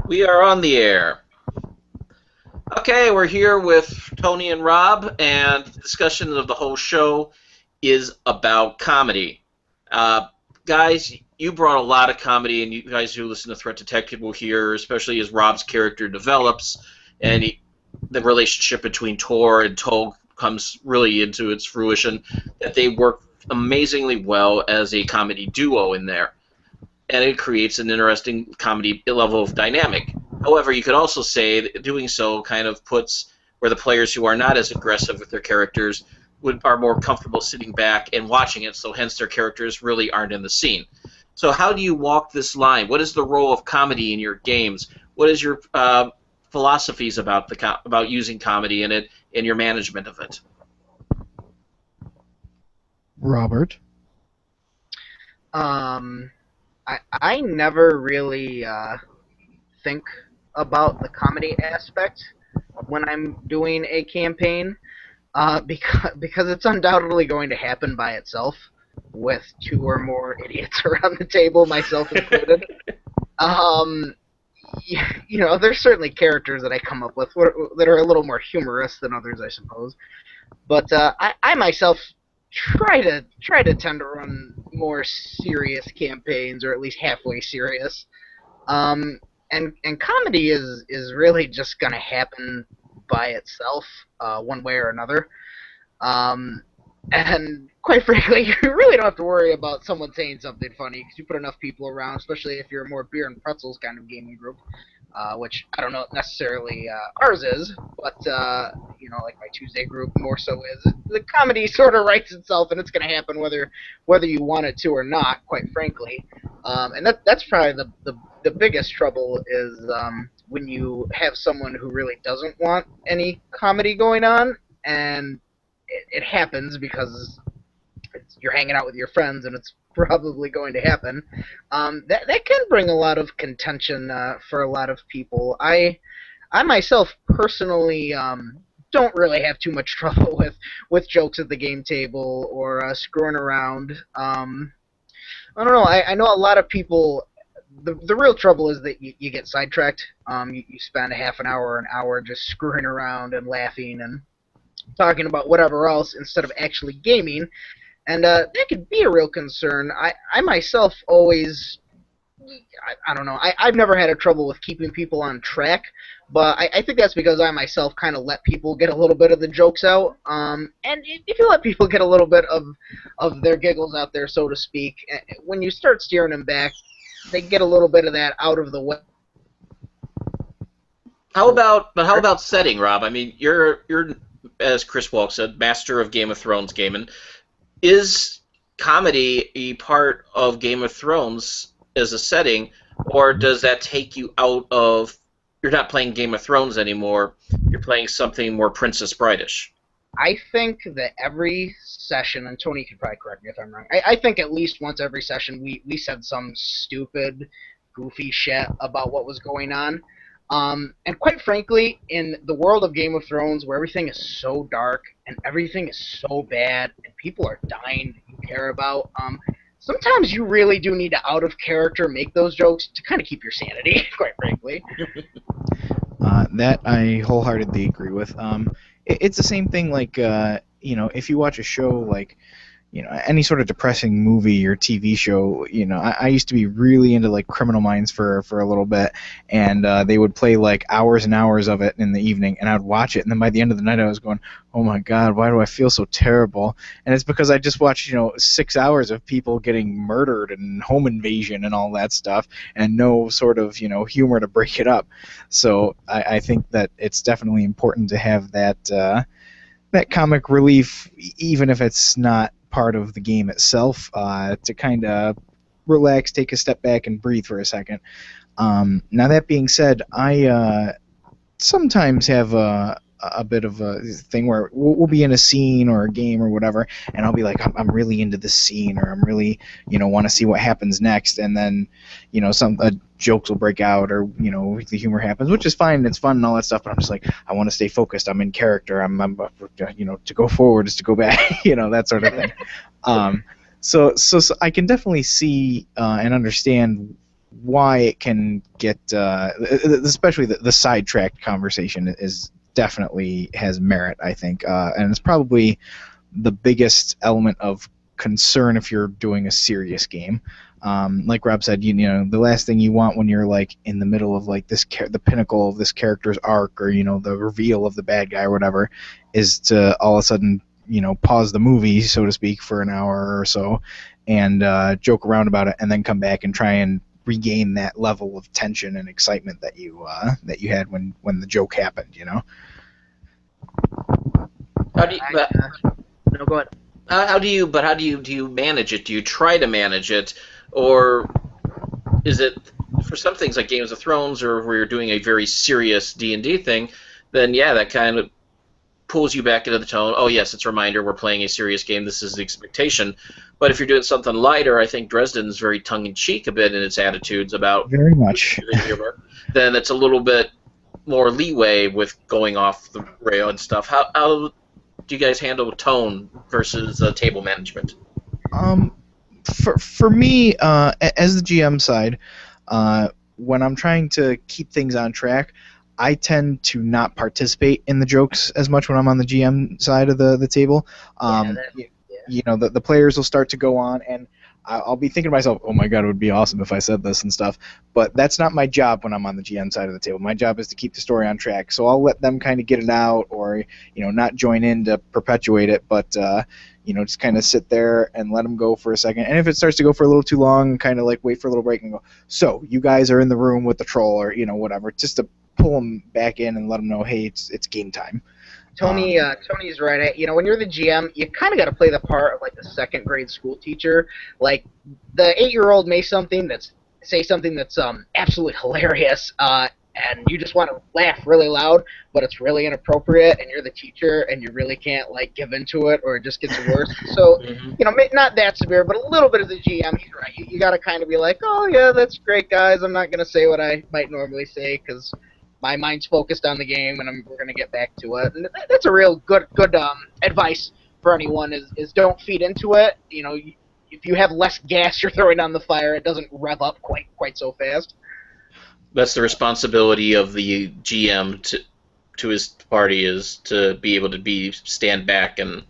We are on the air. Okay, we're here with Tony and Rob, and the discussion of the whole show is about comedy. Uh, Guys, you brought a lot of comedy, and you guys who listen to Threat Detective will hear, especially as Rob's character develops, and the relationship between Tor and Tog comes really into its fruition, that they work amazingly well as a comedy duo in there, and it creates an interesting comedy level of dynamic. However, you could also say that doing so kind of puts where the players who are not as aggressive with their characters are more comfortable sitting back and watching it, so hence their characters really aren't in the scene. So how do you walk this line? What is the role of comedy in your games? What is your philosophies about about using comedy in it and your management of it? Robert. Um, I never really think about the comedy aspect when I'm doing a campaign, because it's undoubtedly going to happen by itself with two or more idiots around the table, myself included. Um, there's certainly characters that I come up with that are a little more humorous than others, I suppose. But I myself try to tend to run more serious campaigns, or at least halfway serious. Um, and comedy is really just gonna happen by itself, one way or another. Um, and quite frankly, you really don't have to worry about someone saying something funny because you put enough people around, especially if you're a more beer and pretzels kind of gaming group, which I don't know if necessarily ours is, but like my Tuesday group more so is. The comedy sort of writes itself, and it's going to happen whether you want it to or not. Quite frankly, and that's probably the biggest trouble is when you have someone who really doesn't want any comedy going on, and it happens because you're hanging out with your friends, and it's probably going to happen. That can bring a lot of contention for a lot of people. I myself personally don't really have too much trouble with jokes at the game table or screwing around. I don't know. I know a lot of people. The real trouble is that you get sidetracked. You spend a half an hour or an hour just screwing around and laughing and talking about whatever else instead of actually gaming, and that could be a real concern. I myself always, I don't know, I've never had a trouble with keeping people on track, but I think that's because I myself kind of let people get a little bit of the jokes out, and if you let people get a little bit of their giggles out there, so to speak, when you start steering them back, they get a little bit of that out of the way. How about setting, Rob? I mean, you're as Chris Walk said, master of Game of Thrones gaming. Is comedy a part of Game of Thrones as a setting, or does that take you out of? You're not playing Game of Thrones anymore. You're playing something more Princess Bride-ish. I think that every session, and Tony can probably correct me if I'm wrong, I think at least once every session we said some stupid, goofy shit about what was going on. And quite frankly, in the world of Game of Thrones, where everything is so dark and everything is so bad and people are dying that you care about, sometimes you really do need to out of character make those jokes to kind of keep your sanity, quite frankly. That I wholeheartedly agree with. It's the same thing like, if you watch a show like, any sort of depressing movie or TV show, I used to be really into like Criminal Minds for a little bit, and they would play like hours and hours of it in the evening, and I'd watch it, and then by the end of the night I was going, oh my God, why do I feel so terrible? And it's because I just watched, 6 hours of people getting murdered and home invasion and all that stuff, and no sort of, humor to break it up. So I think that it's definitely important to have that comic relief, even if it's not part of the game itself, to kind of relax, take a step back, and breathe for a second. Now that being said, I sometimes have a bit of a thing where we'll be in a scene or a game or whatever, and I'll be like, I'm really into this scene, or I'm really, want to see what happens next, and then, some jokes will break out, or the humor happens, which is fine, it's fun and all that stuff. But I'm just like, I want to stay focused. I'm in character. I'm to go forward is to go back, that sort of thing. So I can definitely see and understand why it can get, especially the sidetracked conversation is definitely has merit, I think, and it's probably the biggest element of concern if you're doing a serious game. Like Rob said, you know, the last thing you want when you're like in the middle of like the pinnacle of this character's arc, or you know, the reveal of the bad guy or whatever, is to all of a sudden, you know, pause the movie, so to speak, for an hour or so, and joke around about it, and then come back and try and regain that level of tension and excitement that you had when the joke happened. You know. How do you? No, go ahead. How do you manage it? Do you try to manage it, or is it for some things like Games of Thrones, or where you're doing a very serious D&D thing? Then yeah, that kind of pulls you back into the tone. Oh yes, it's a reminder we're playing a serious game. This is the expectation. But if you're doing something lighter, I think Dresden's very tongue-in-cheek a bit in its attitudes about very much humor. Then it's a little bit more leeway with going off the rail and stuff. How do you guys handle tone versus table management? For me, as the GM side, when I'm trying to keep things on track, I tend to not participate in the jokes as much when I'm on the GM side of the table. You know, the players will start to go on, and I'll be thinking to myself, oh my god, it would be awesome if I said this and stuff. But that's not my job when I'm on the GM side of the table. My job is to keep the story on track. So I'll let them kind of get it out, or, you know, not join in to perpetuate it, but, you know, just kind of sit there and let them go for a second. And if it starts to go for a little too long, kind of like wait for a little break and go, so you guys are in the room with the troll, or, you know, whatever, just to pull them back in and let them know, hey, it's game time. Tony's right. You know, when you're the GM, you kind of got to play the part of like the second grade school teacher. Like the 8-year-old may say something that's absolutely hilarious, and you just want to laugh really loud, but it's really inappropriate, and you're the teacher, and you really can't like give into it, or it just gets worse. So, you know, not that severe, but a little bit as a GM, he's right. You got to kind of be like, oh yeah, that's great, guys. I'm not gonna say what I might normally say because my mind's focused on the game, and we're going to get back to it. And that's a real good advice for anyone is don't feed into it. You know, if you have less gas you're throwing on the fire, it doesn't rev up quite so fast. That's the responsibility of the GM to his party, is to be able to stand back and...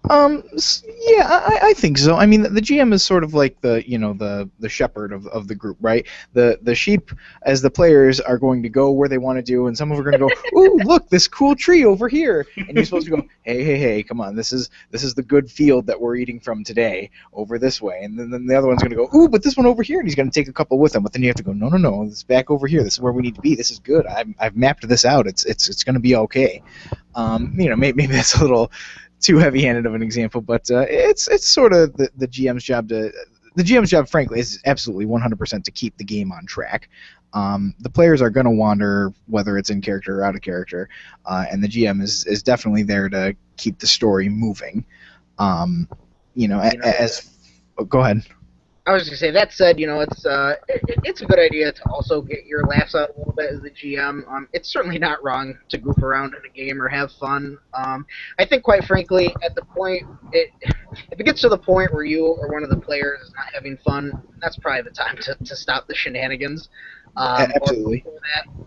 Yeah, I think so. I mean, the GM is sort of like the shepherd of the group, right? The sheep, as the players, are going to go where they want to do, and some of them are going to go, ooh, look, this cool tree over here, and you're supposed to go, hey, come on, this is the good field that we're eating from today, over this way, and then the other one's going to go, ooh, but this one over here, and he's going to take a couple with him, but then you have to go, no, it's back over here. This is where we need to be. This is good. I've mapped this out. It's going to be okay. You know, maybe that's a little too heavy-handed of an example, but it's sort of the GM's job to... The GM's job, frankly, is absolutely 100% to keep the game on track. The players are going to wander, whether it's in character or out of character, and the GM is definitely there to keep the story moving. You know, go ahead. I was going to say, that said, you know, it's a good idea to also get your laughs out a little bit as the GM. It's certainly not wrong to goof around in a game or have fun. I think, quite frankly, at the point, if it gets to the point where you or one of the players is not having fun, that's probably the time to stop the shenanigans. Absolutely.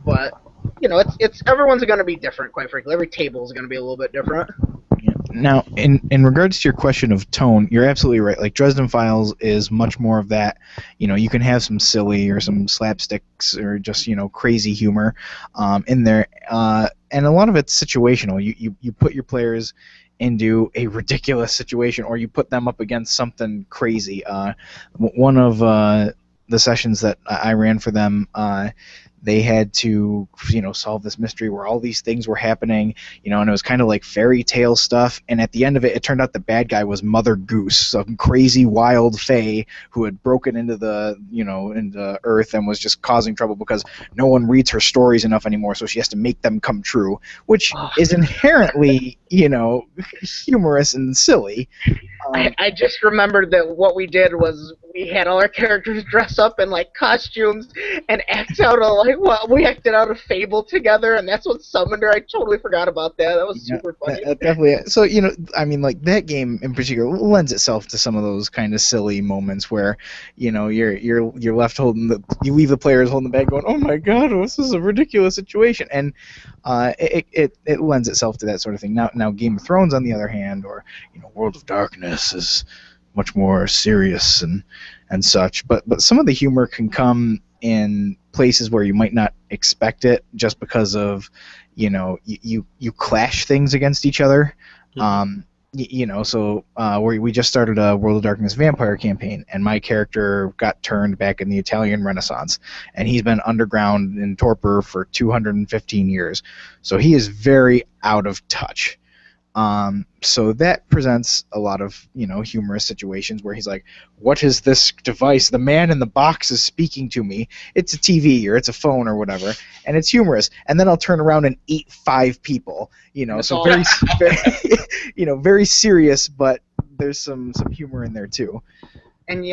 But, you know, it's everyone's going to be different, quite frankly. Every table is going to be a little bit different. Now, in regards to your question of tone, you're absolutely right. Like, Dresden Files is much more of that. You know, you can have some silly or some slapsticks or just, you know, crazy humor in there. And a lot of it's situational. You put your players into a ridiculous situation, or you put them up against something crazy. One of the sessions that I ran for them, they had to, you know, solve this mystery where all these things were happening, you know, and it was kind of like fairy tale stuff. And at the end of it, it turned out the bad guy was Mother Goose, some crazy wild fae who had broken into into Earth and was just causing trouble because no one reads her stories enough anymore, so she has to make them come true, which is inherently, you know, humorous and silly. I just remembered that what we did was we had all our characters dress up in like costumes and act out a like, well, we acted out a Fable together, and that's what summoned her. I totally forgot about that. That was Yeah, super funny. definitely. So I mean, like that game in particular lends itself to some of those kind of silly moments where, you're left you leave the players holding the bag, going, "Oh my God, this is a ridiculous situation," and it lends itself to that sort of thing. Now, Game of Thrones, on the other hand, or World of Darkness is much more serious and such. But some of the humor can come in places where you might not expect it, just because of you clash things against each other. So we just started a World of Darkness vampire campaign, and my character got turned back in the Italian Renaissance, and he's been underground in torpor for 215 years, so he is very out of touch. So that presents a lot of humorous situations where he's like, "What is this device? The man in the box is speaking to me. It's a TV or it's a phone or whatever," and it's humorous. And then I'll turn around and eat 5 people. So very, very serious, but there's some humor in there too. And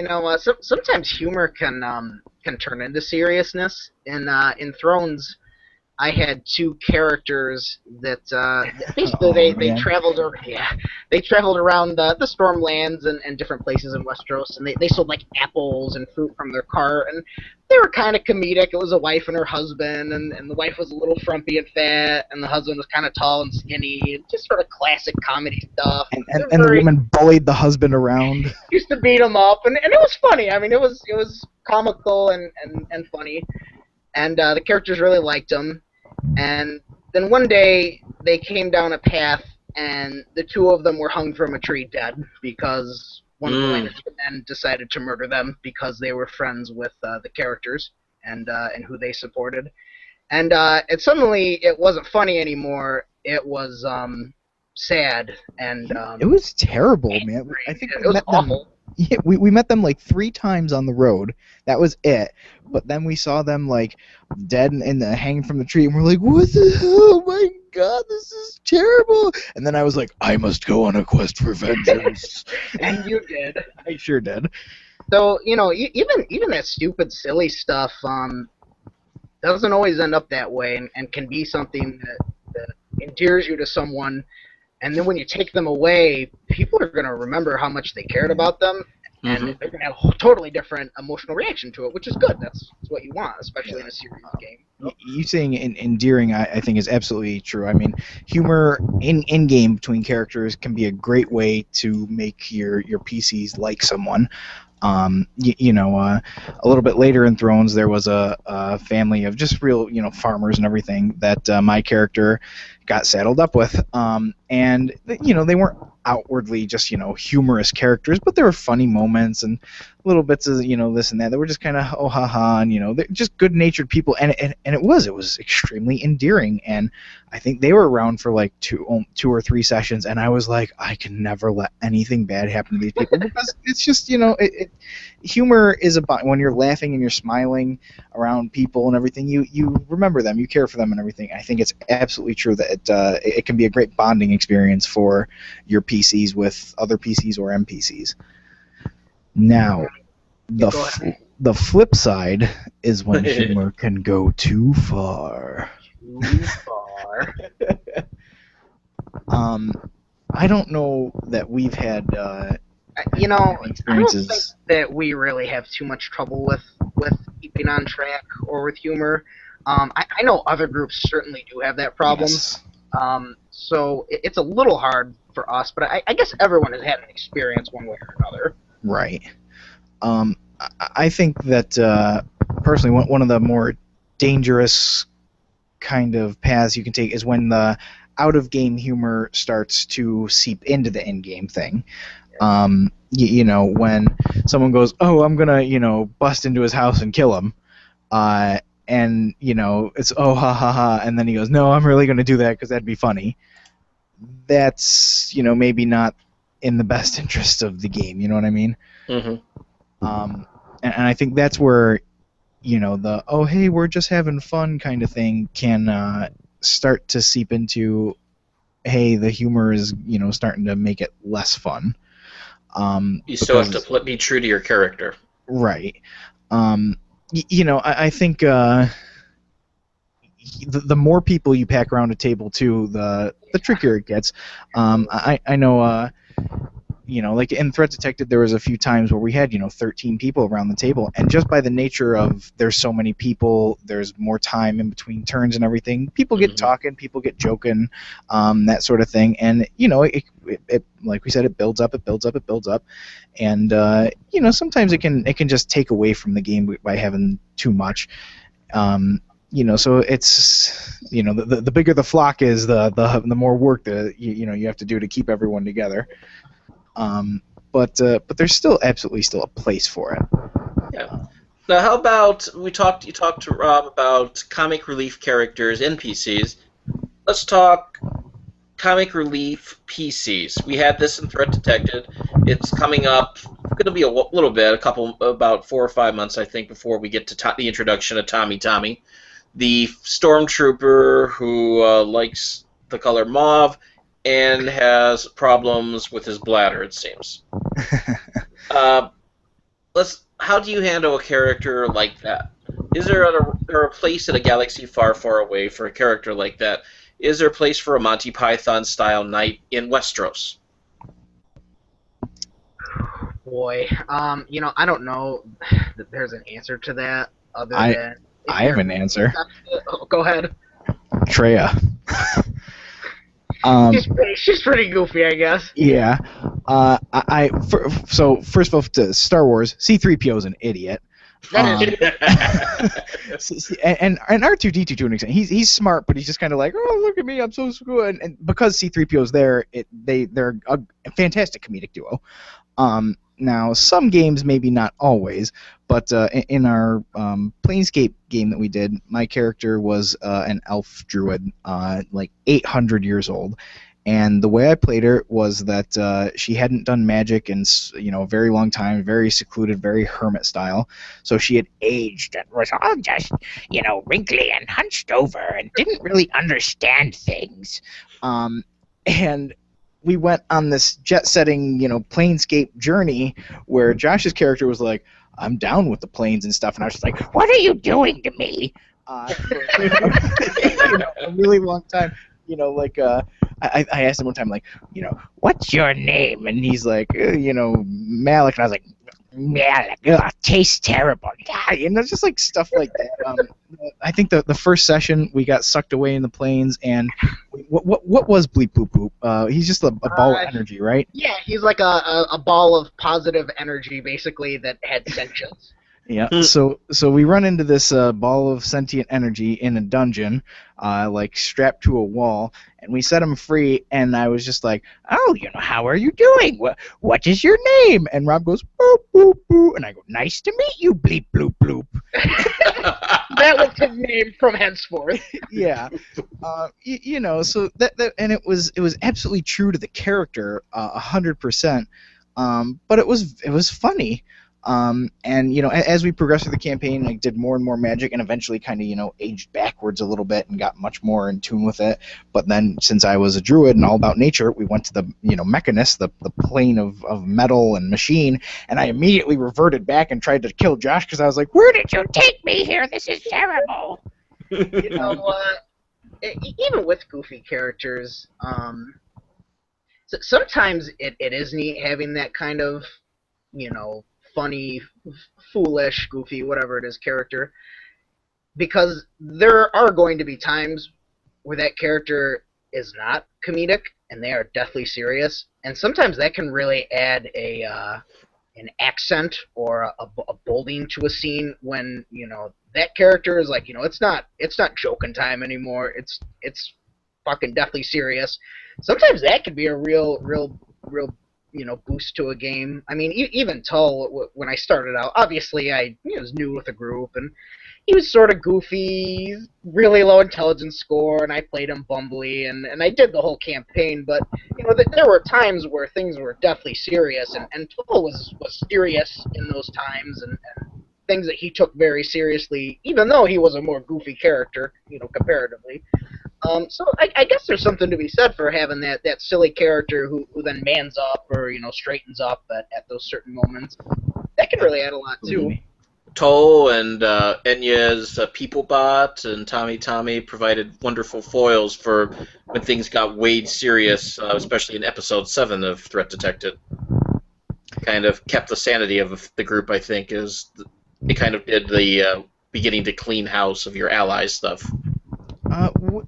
sometimes humor can turn into seriousness. In Thrones, I had 2 characters that basically they traveled around the Stormlands and different places in Westeros, and they sold like apples and fruit from their cart, and they were kind of comedic. It was a wife and her husband, and the wife was a little frumpy and fat, and the husband was kind of tall and skinny, just sort of classic comedy stuff. And the woman bullied the husband around. Used to beat him up, and it was funny. I mean, it was comical and funny, and the characters really liked him. And then one day they came down a path, and the 2 of them were hung from a tree dead because one of the Lannister men decided to murder them because they were friends with the characters and who they supported. And suddenly it wasn't funny anymore. It was sad and it was terrible, man. I think it was awful. Yeah, we met them like 3 times on the road. That was it. But then we saw them like dead and hanging from the tree, and we're like, "What the hell? Oh my God, this is terrible!" And then I was like, "I must go on a quest for vengeance." And you did. I sure did. So even that stupid, silly stuff doesn't always end up that way, and can be something that endears you to someone. And then when you take them away, people are going to remember how much they cared about them, and they're going to have a totally different emotional reaction to it, which is good. That's what you want, especially in a serious game. You saying endearing, I think, is absolutely true. I mean, humor in game between characters can be a great way to make your PCs like someone. A little bit later in Thrones, there was a family of just real, farmers and everything that my character got saddled up with, and they weren't outwardly just humorous characters, but there were funny moments and little bits of this and that were just kind of oh ha ha, and they're just good-natured people, and it was extremely endearing. And I think they were around for like two or three sessions, and I was like, I can never let anything bad happen to these people, because it's just humor is about when you're laughing and you're smiling around people and everything, you remember them, you care for them and everything. I think it's absolutely true that it can be a great bonding experience for your PCs with other PCs or NPCs. Now, the flip side is when humor can go too far. Too far. I don't know that we've had experiences. I don't think that we really have too much trouble with keeping on track or with humor. I know other groups certainly do have that problem. Yes. So it's a little hard for us, but I guess everyone has had an experience one way or another. Right. I think that personally, one of the more dangerous kind of paths you can take is when the out-of-game humor starts to seep into the in-game thing. When someone goes, "Oh, I'm gonna, bust into his house and kill him," and it's oh ha ha ha, and then he goes, "No, I'm really gonna do that because that'd be funny." That's maybe not in the best interest of the game. You know what I mean? Mm-hmm. And I think that's where the "oh hey, we're just having fun" kind of thing can start to seep into, hey, the humor is starting to make it less fun. You still have to be true to your character. Right. I think the more people you pack around a table too, the trickier it gets. I know. Like in Threat Detected, there was a few times where we had 13 people around the table, and just by the nature of there's so many people, there's more time in between turns and everything. People get talking, people get joking, that sort of thing, and it like we said, it builds up, and sometimes it can just take away from the game by having too much. So it's the bigger the flock is, the more work that you have to do to keep everyone together. But there's absolutely still a place for it. Yeah. Now, how about you talked to Rob about comic relief characters, NPCs. Let's talk comic relief PCs. We had this in Threat Detected. It's coming up. Going to be a little bit, about 4 or 5 months, I think, before we get to the introduction of Tommy, the stormtrooper who likes the color mauve and has problems with his bladder, it seems. How do you handle a character like that? Is there a place in a galaxy far, far away for a character like that? Is there a place for a Monty Python-style knight in Westeros? Boy, I don't know that there's an answer to that other than... I have an answer. Go ahead. Traya. She's pretty goofy, I guess. Yeah. So first of all, to Star Wars, C-3PO is an idiot. That is. And R2-D2 to an extent, he's smart, but he's just kind of like, oh, look at me, I'm so good. And because C-3PO is there, they're a fantastic comedic duo. Now, some games, maybe not always, but in our Planescape game that we did, my character was an elf druid, like 800 years old. And the way I played her was that she hadn't done magic in a very long time, very secluded, very hermit style. So she had aged and was all just wrinkly and hunched over and didn't really understand things. And we went on this jet-setting, Planescape journey where Josh's character was like, I'm down with the planes and stuff, and I was just like, what are you doing to me? For a really long time. I asked him one time, like, what's your name? And he's like, Malik. And I was like, Malik, tastes terrible. Just like stuff like that. I think the first session we got sucked away in the planes, and what was Bleep Boop Boop? He's just a ball of energy, right? Yeah, he's like a ball of positive energy, basically, that had sentience. Yeah, so we run into this ball of sentient energy in a dungeon, like strapped to a wall, and we set him free, and I was just like, oh, how are you doing? What is your name? And Rob goes, boop, boop, boop, and I go, nice to meet you, bleep, bloop, bloop. That was his name from henceforth. Yeah, so that and it was absolutely true to the character, 100%, but it was funny. And as we progressed through the campaign, I did more and more magic, and eventually kind of aged backwards a little bit and got much more in tune with it. But then, since I was a druid and all about nature, we went to the Mechanist, the plane of metal and machine, and I immediately reverted back and tried to kill Josh because I was like, "Where did you take me here? This is terrible." Even with goofy characters, sometimes it is neat having that kind of funny, foolish, goofy, whatever it is, character, because there are going to be times where that character is not comedic and they are deathly serious, and sometimes that can really add an accent or a bolding to a scene when that character is like it's not joking time anymore. It's fucking deathly serious. Sometimes that could be a real boost to a game. I mean, even Tull, when I started out, obviously I was new with the group, and he was sort of goofy, really low intelligence score, and I played him bumbly, and I did the whole campaign, but, there were times where things were deathly serious, and Tull was serious in those times, and things that he took very seriously, even though he was a more goofy character, comparatively. So I guess there's something to be said for having that silly character who then mans up or straightens up at those certain moments. That can really add a lot too. Toll and Enya's Peoplebot and Tommy provided wonderful foils for when things got way serious, especially in episode 7 of Threat Detected. Kind of kept the sanity of the group, I think, is it kind of did the beginning to clean house of your allies stuff.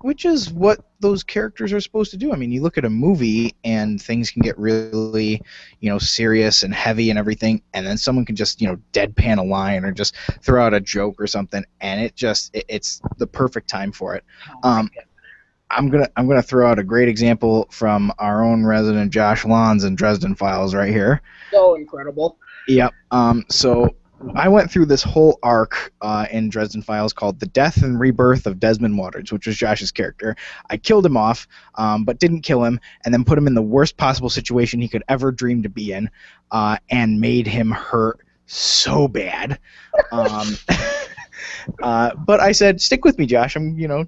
Which is what those characters are supposed to do. I mean, you look at a movie and things can get really, serious and heavy and everything, and then someone can just, deadpan a line or just throw out a joke or something, and it's the perfect time for it. I'm gonna throw out a great example from our own resident Josh Lons in Dresden Files right here. So incredible. Yep. So I went through this whole arc in Dresden Files called The Death and Rebirth of Desmond Waters, which was Josh's character. I killed him off, but didn't kill him, and then put him in the worst possible situation he could ever dream to be in, and made him hurt so bad. But I said, stick with me, Josh.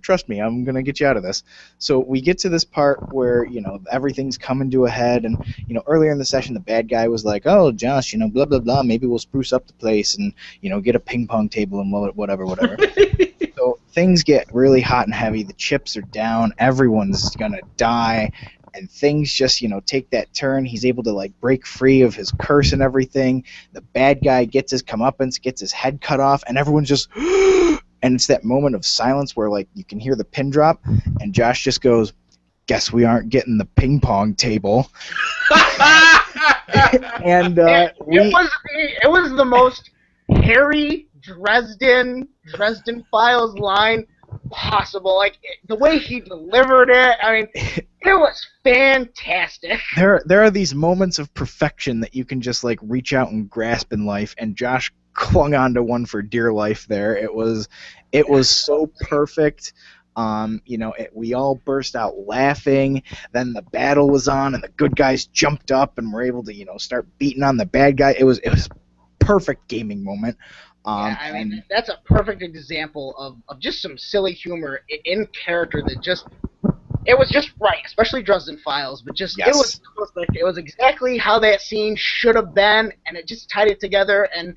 Trust me, I'm gonna get you out of this. So we get to this part where, everything's coming to a head, and, earlier in the session, the bad guy was like, oh, Josh, blah, blah, blah, maybe we'll spruce up the place and, get a ping pong table and whatever. So things get really hot and heavy. The chips are down. Everyone's gonna die. And things just, take that turn. He's able to, break free of his curse and everything. The bad guy gets his comeuppance, gets his head cut off, and everyone's just... and it's that moment of silence where, you can hear the pin drop, and Josh just goes, guess we aren't getting the ping pong table. And it was the most hairy Dresden Files line possible. The way he delivered it, I mean, it was fantastic. There are these moments of perfection that you can just reach out and grasp in life, and Josh clung onto one for dear life there. It was so perfect. We all burst out laughing. Then the battle was on, and the good guys jumped up and were able to start beating on the bad guy. It was perfect gaming moment. That's a perfect example of just some silly humor in character that it was just right, especially Dresden Files, but just, yes. It was perfect. It was exactly how that scene should have been, and it just tied it together, and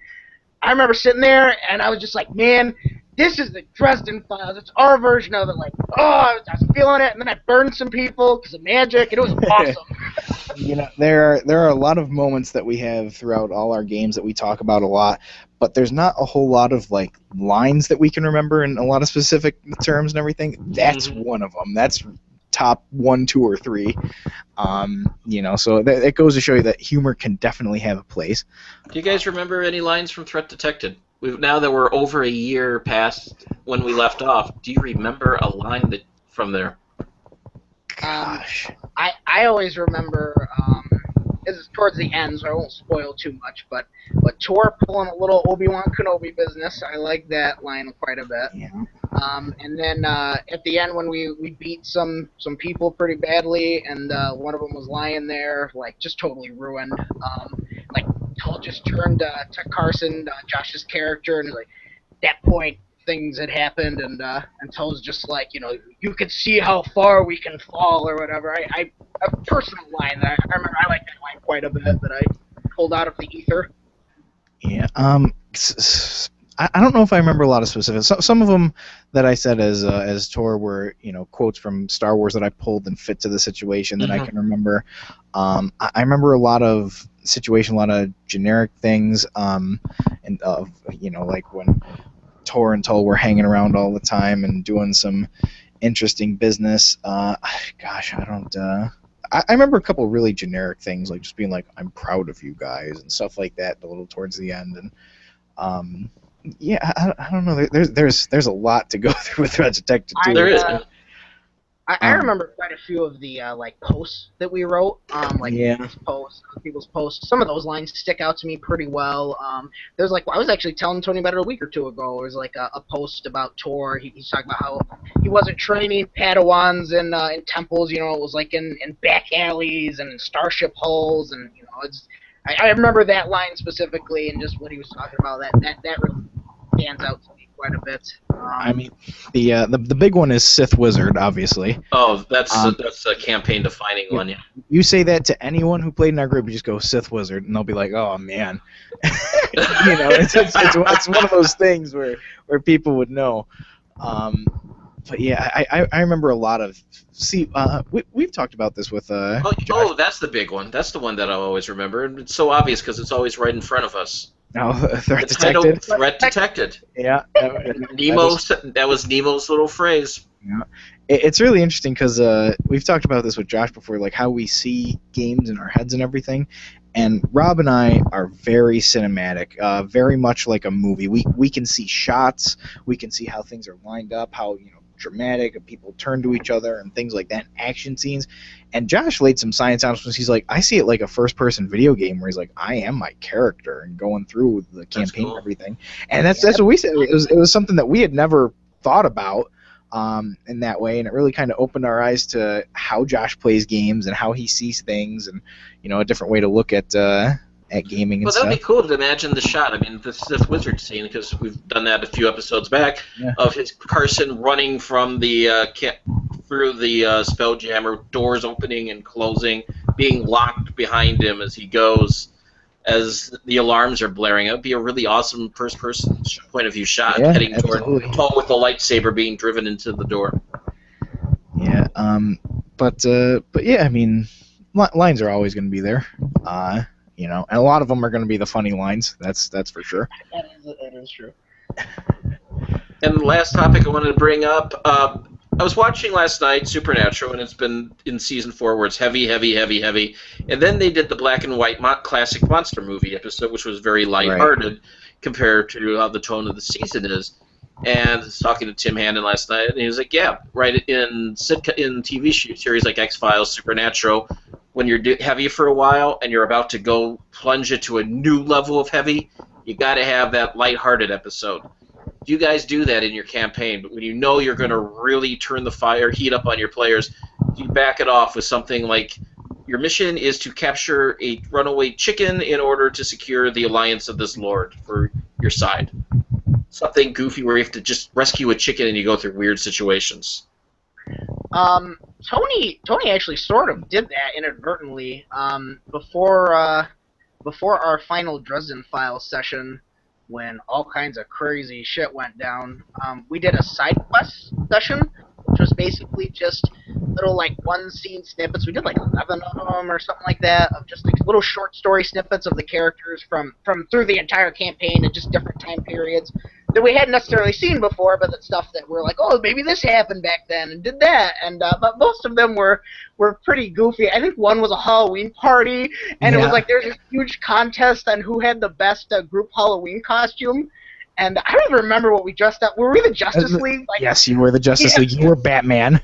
I remember sitting there, and I was just like, man, this is the Dresden Files. It's our version of it. I was feeling it, and then I burned some people because of magic, and it was awesome. There are a lot of moments that we have throughout all our games that we talk about a lot, but there's not a whole lot of lines that we can remember in a lot of specific terms and everything. That's one of them. That's top 1, 2, or 3. So that goes to show you that humor can definitely have a place. Do you guys remember any lines from Threat Detected? Now that we're over a year past when we left off, do you remember a line from there? Gosh. I always remember, it's towards the end, so I won't spoil too much, but Tor pulling a little Obi-Wan Kenobi business, I like that line quite a bit. Yeah. And then at the end when we beat some people pretty badly, and one of them was lying there, just totally ruined. Toll just turned to Carson, Josh's character, and at that point things had happened, and Toll's just you could see how far we can fall or whatever. A personal line that I remember, I like that line quite a bit that I pulled out of the ether. Yeah. I don't know if I remember a lot of specifics. Some of them that I said as Tor were quotes from Star Wars that I pulled and fit to the situation that I can remember. I remember a lot of generic things, and when Tor and Tull were hanging around all the time and doing some interesting business. Gosh, I don't. I remember a couple really generic things, just being I'm proud of you guys and stuff like that. A little towards the end, and yeah, I don't know. There's a lot to go through with Threat Detected too. There is. I remember quite a few of the posts that we wrote, people's posts. Some of those lines stick out to me pretty well. There's I was actually telling Tony about it a week or two ago. There was a post about Tor. He's talking about how he wasn't training Padawans in temples. It was in back alleys and in starship hulls, and I remember that line specifically, and just what he was talking about. That really stands out to me. quite a bit. I mean, the big one is Sith Wizard, obviously. Oh, that's a campaign-defining one. Yeah. You say that to anyone who played in our group, you just go Sith Wizard, and they'll be like, "Oh man," it's one of those things where people would know. But yeah, I remember a lot of we've talked about this with Oh, that's the big one. That's the one that I always remember, and it's so obvious because it's always right in front of us. Now, threat The title, detected. Threat detected. Yeah. That was Nemo's little phrase. Yeah. It's really interesting because we've talked about this with Josh before, like how we see games in our heads and everything. And Rob and I are very cinematic, very much like a movie. We can see shots, we can see how things are lined up, how dramatic and people turn to each other and things like that, action scenes. And Josh laid some science on us. He's like, I see it like a first-person video game where he's like, I am my character and going through the campaign and everything. And that's what we said. It was something that we had never thought about in that way, and it really kind of opened our eyes to how Josh plays games and how he sees things, and a different way to look at gaming and well, stuff. that'd be cool to imagine the shot. I mean, the Sith Wizard scene, because we've done that a few episodes back, of his Carson running from the through the Spelljammer, doors opening and closing, being locked behind him as he goes, as the alarms are blaring. It would be a really awesome first-person point of view shot, heading toward Poe with the lightsaber being driven into the door. Yeah, but yeah, I mean, lines are always going to be there. And a lot of them are going to be the funny lines. That's for sure. That is true. And the last topic I wanted to bring up, I was watching last night Supernatural, and it's been in season 4 where it's heavy. And then they did the black and white classic monster movie episode, which was very lighthearted compared to how the tone of the season is. And I was talking to Tim Hannon last night, and he was like, yeah, right, in TV series like X-Files, Supernatural, when you're heavy for a while and you're about to go plunge it to a new level of heavy, you got to have that lighthearted episode. You guys do that in your campaign, but when you know you're going to really turn the heat up on your players, you back it off with something like your mission is to capture a runaway chicken in order to secure the alliance of this lord for your side. Something goofy where you have to just rescue a chicken and you go through weird situations. Tony actually sort of did that inadvertently before our final Dresden Files session, when all kinds of crazy shit went down. We did a side quest session, which was basically just little one scene snippets. We did 11 of them or something like that, of just little short story snippets of the characters from through the entire campaign and just different time periods that we hadn't necessarily seen before, but that's stuff that we're like, oh, maybe this happened back then and did that. And but most of them were pretty goofy. I think one was a Halloween party, and it was there's a huge contest on who had the best group Halloween costume. And I don't even remember what we dressed up. Were we the Justice League? Yes, you were the Justice League. You were Batman.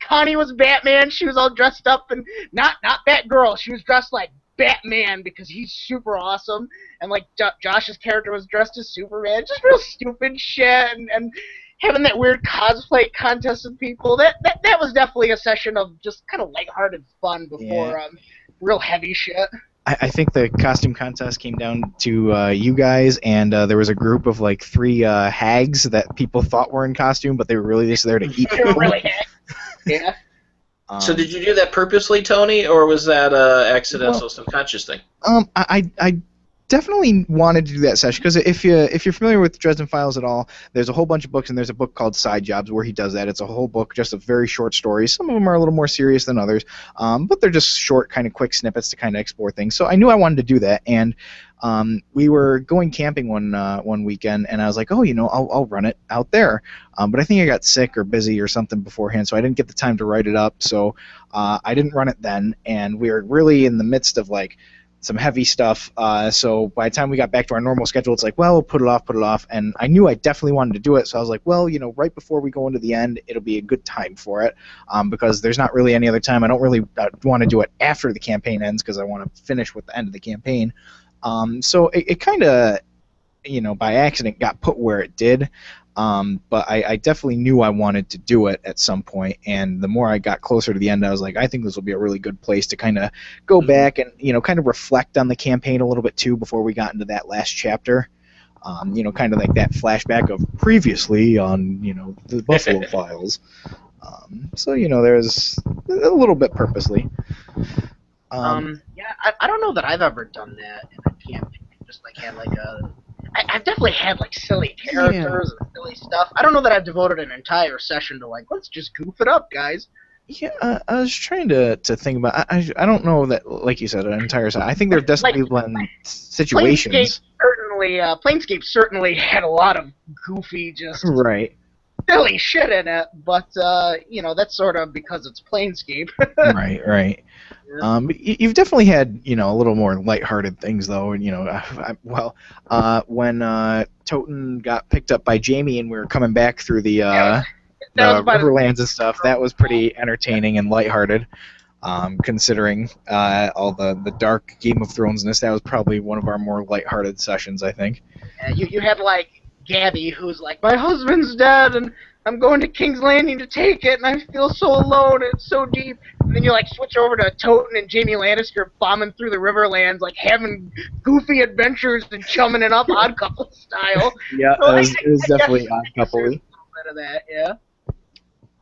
Connie was Batman. She was all dressed up, and not Batgirl. She was dressed like Batman because he's super awesome. And Josh's character was dressed as Superman. Just real stupid shit, and having that weird cosplay contest with people. That was definitely a session of just kind of lighthearted fun before real heavy shit. I think the costume contest came down to you guys, and there was a group of 3 hags that people thought were in costume, but they were really just there to eat. They were really hags. Yeah. So did you do that purposely, Tony, or was that an accidental, subconscious thing? I definitely wanted to do that session, because if you're familiar with Dresden Files at all, there's a whole bunch of books, and there's a book called Side Jobs where he does that. It's a whole book just of very short stories. Some of them are a little more serious than others, but they're just short, kind of quick snippets to kind of explore things. So I knew I wanted to do that, and we were going camping one weekend, and I was like, oh, I'll run it out there. But I think I got sick or busy or something beforehand, so I didn't get the time to write it up. So I didn't run it then, and we were really in the midst of some heavy stuff, so by the time we got back to our normal schedule, it's like, well, we'll put it off, and I knew I definitely wanted to do it, so I was like, well, right before we go into the end, it'll be a good time for it, because there's not really any other time. I don't really want to do it after the campaign ends, because I want to finish with the end of the campaign, so it kind of, by accident got put where it did, but I definitely knew I wanted to do it at some point, and the more I got closer to the end, I was like, I think this will be a really good place to kind of go back and kind of reflect on the campaign a little bit too before we got into that last chapter. Kind of like that flashback of previously on, the Buffalo Files. So, there's a little bit purposely. Yeah, I don't know that I've ever done that in a campaign. Just like had like a. I've definitely had like silly characters and silly stuff. I don't know that I've devoted an entire session to like, let's just goof it up, guys. Yeah, I was trying to think about. I don't know that, like you said, an entire set. I think there've definitely been situations. Planescape certainly had a lot of goofy, just Right. silly shit in it. But that's sort of because it's Planescape. Right. Yeah. You've definitely had, a little more lighthearted things, though. And, when Toten got picked up by Jamie and we were coming back through the Riverlands and stuff, that was pretty entertaining and lighthearted. Considering all the dark Game of Thrones-ness, that was probably one of our more lighthearted sessions, I think. You had, like, Gabby, who's like, my husband's dead, and I'm going to King's Landing to take it, and I feel so alone, and it's so deep. And then you, like, switch over to Toten and Jaime Lannister bombing through the Riverlands, like, having goofy adventures and chumming it up Odd Couple style. Yeah, So, it was definitely Odd Couple-y. A little bit of that, yeah.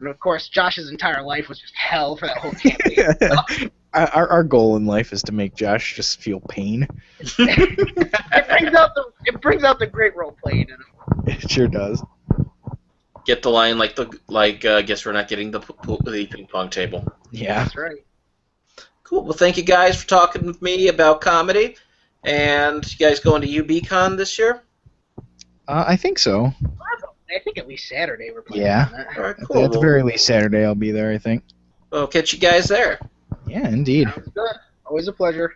And, of course, Josh's entire life was just hell for that whole campaign. Our goal in life is to make Josh just feel pain. It brings out the great role playing in him. It sure does. Get the line guess we're not getting the ping pong table. Yeah. That's right. Cool. Well, thank you guys for talking with me about comedy. And you guys going to UBCon this year? I think so. I think at least Saturday we're playing. Yeah. On that. All right, cool. At the very least, Saturday I'll be there, I think. Well, catch you guys there. Yeah, indeed. Sounds good. Always a pleasure.